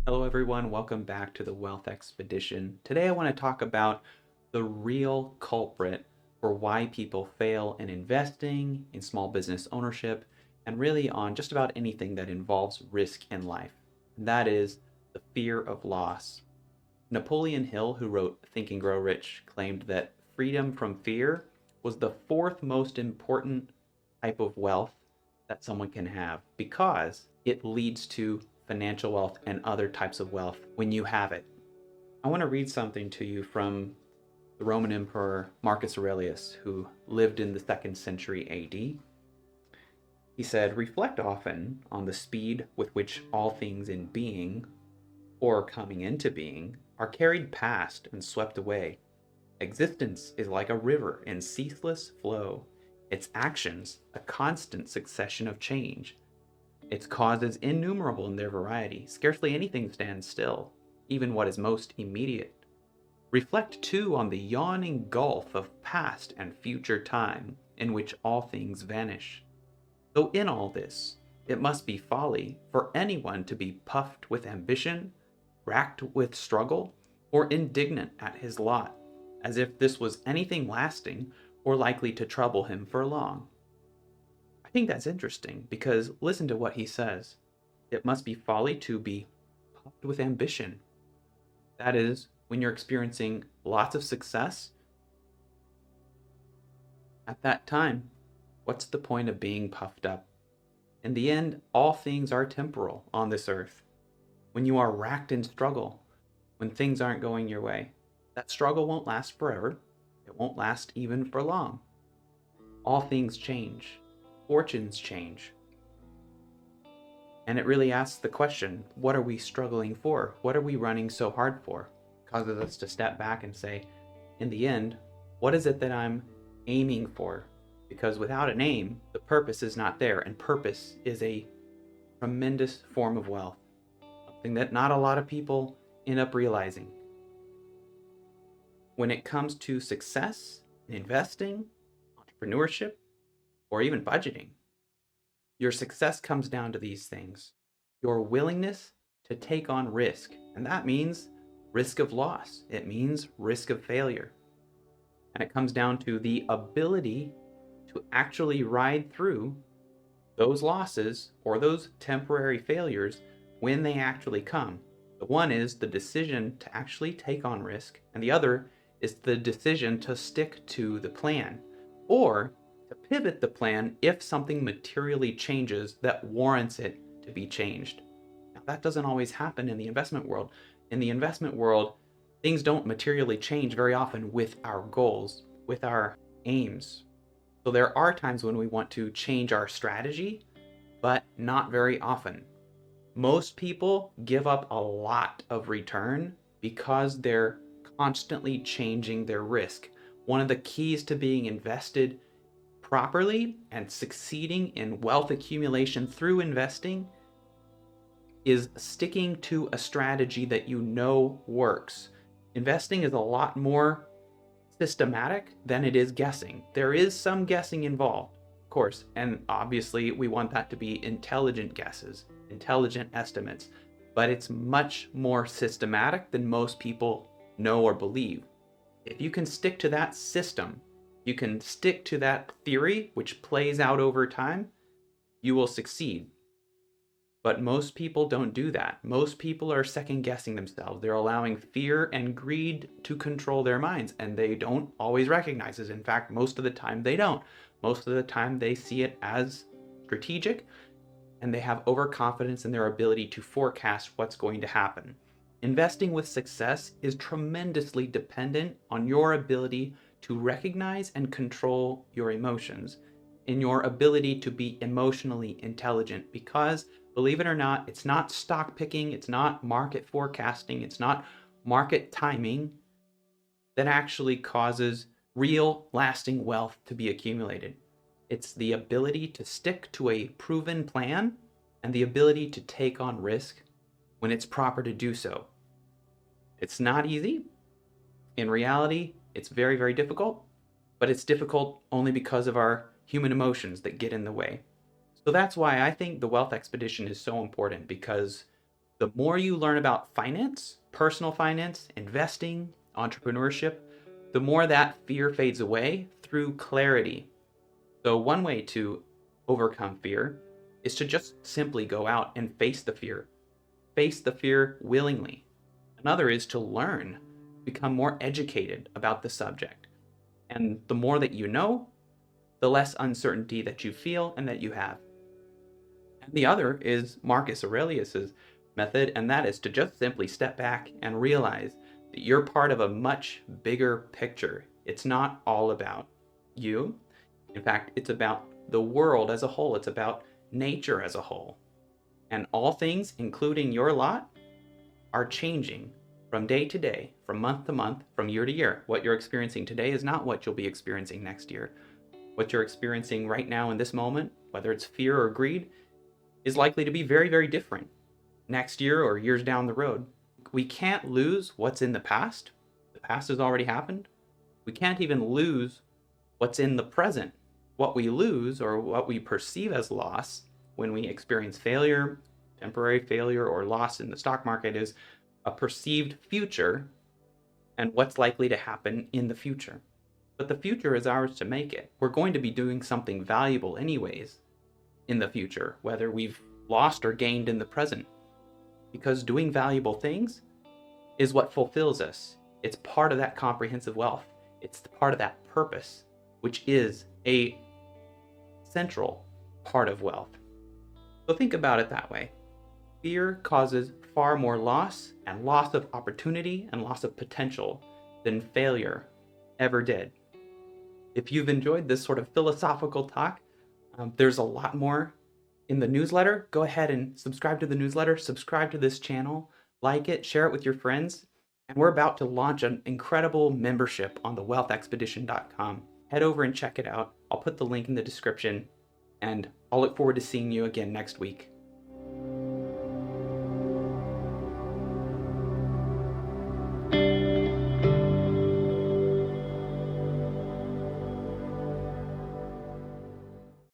Hello, everyone. Welcome back to the Wealth Expedition. Today, I want to talk about the real culprit for why people fail in investing, in small business ownership, and really on just about anything that involves risk in life. And that is the fear of loss. Napoleon Hill, who wrote Think and Grow Rich, claimed that freedom from fear was the fourth most important type of wealth that someone can have because it leads to financial wealth and other types of wealth when you have it. I want to read something to you from the Roman Emperor Marcus Aurelius, who lived in the 2nd century AD. He said, "Reflect often on the speed with which all things in being, or coming into being, are carried past and swept away. Existence is like a river in ceaseless flow, its actions a constant succession of change, its causes innumerable in their variety. Scarcely anything stands still, even what is most immediate. Reflect too on the yawning gulf of past and future time, in which all things vanish. Though in all this, it must be folly for anyone to be puffed with ambition, racked with struggle, or indignant at his lot, as if this was anything lasting or likely to trouble him for long." I think that's interesting because listen to what he says. It must be folly to be puffed with ambition. That is, when you're experiencing lots of success, at that time, what's the point of being puffed up? In the end, all things are temporal on this earth. When you are racked in struggle, when things aren't going your way, that struggle won't last forever. It won't last even for long. All things change. Fortunes change. And it really asks the question, what are we struggling for? What are we running so hard for? It causes us to step back and say, in the end, what is it that I'm aiming for? Because without an aim, the purpose is not there. And purpose is a tremendous form of wealth, something that not a lot of people end up realizing. When it comes to success in investing, entrepreneurship, or even budgeting, your success comes down to these things: your willingness to take on risk. And that means risk of loss, it means risk of failure. And it comes down to the ability to actually ride through those losses or those temporary failures when they actually come. The one is the decision to actually take on risk, and the other is the decision to stick to the plan or to pivot the plan if something materially changes that warrants it to be changed. Now, that doesn't always happen in the investment world. In the investment world, things don't materially change very often with our goals, with our aims. So there are times when we want to change our strategy, but not very often. Most people give up a lot of return because they're constantly changing their risk. One of the keys to being invested properly and succeeding in wealth accumulation through investing is sticking to a strategy that you know works. Investing is a lot more systematic than it is guessing. There is some guessing involved, of course, and obviously we want that to be intelligent guesses, intelligent estimates, but it's much more systematic than most people know or believe. If you can stick to that system, you can stick to that theory, which plays out over time, you will succeed. But most people don't do that. Most people are second guessing themselves. They're allowing fear and greed to control their minds, and they don't always recognize it. In fact, most of the time they don't. Most of the time they see it as strategic, and they have overconfidence in their ability to forecast what's going to happen. Investing with success is tremendously dependent on your ability to recognize and control your emotions, in your ability to be emotionally intelligent, because believe it or not, it's not stock picking, it's not market forecasting, it's not market timing that actually causes real lasting wealth to be accumulated. It's the ability to stick to a proven plan and the ability to take on risk when it's proper to do so. It's not easy. In reality, it's very, very difficult, but it's difficult only because of our human emotions that get in the way. So that's why I think the Wealth Expedition is so important, because The more you learn about finance, personal finance, investing, entrepreneurship, the more that fear fades away through clarity. So one way to overcome fear is to just simply go out and face the fear. Face the fear willingly. Another is to learn, become more educated about the subject. And the more that you know, the less uncertainty that you feel and that you have. And the other is Marcus Aurelius's method, and that is to just simply step back and realize that you're part of a much bigger picture. It's not all about you. In fact, it's about the world as a whole. It's about nature as a whole. And all things, including your lot, are changing from day to day, from month to month, from year to year. What you're experiencing today is not what you'll be experiencing next year. What you're experiencing right now in this moment, whether it's fear or greed, is likely to be very, very different next year or years down the road. We can't lose what's in the past. The past has already happened. We can't even lose what's in the present. What we lose, or what we perceive as loss when we experience failure, temporary failure, or loss in the stock market, is a perceived future and what's likely to happen in the future. But the future is ours to make it. We're going to be doing something valuable anyways in the future, whether we've lost or gained in the present. Because doing valuable things is what fulfills us. It's part of that comprehensive wealth. It's part of that purpose, which is a central part of wealth. So think about it that way. Fear causes far more loss and loss of opportunity and loss of potential than failure ever did. If you've enjoyed this sort of philosophical talk, there's a lot more in the newsletter. Go ahead and subscribe to the newsletter, subscribe to this channel, like it, share it with your friends. And we're about to launch an incredible membership on the wealthexpedition.com. Head over and check it out. I'll put the link in the description, and I'll look forward to seeing you again next week.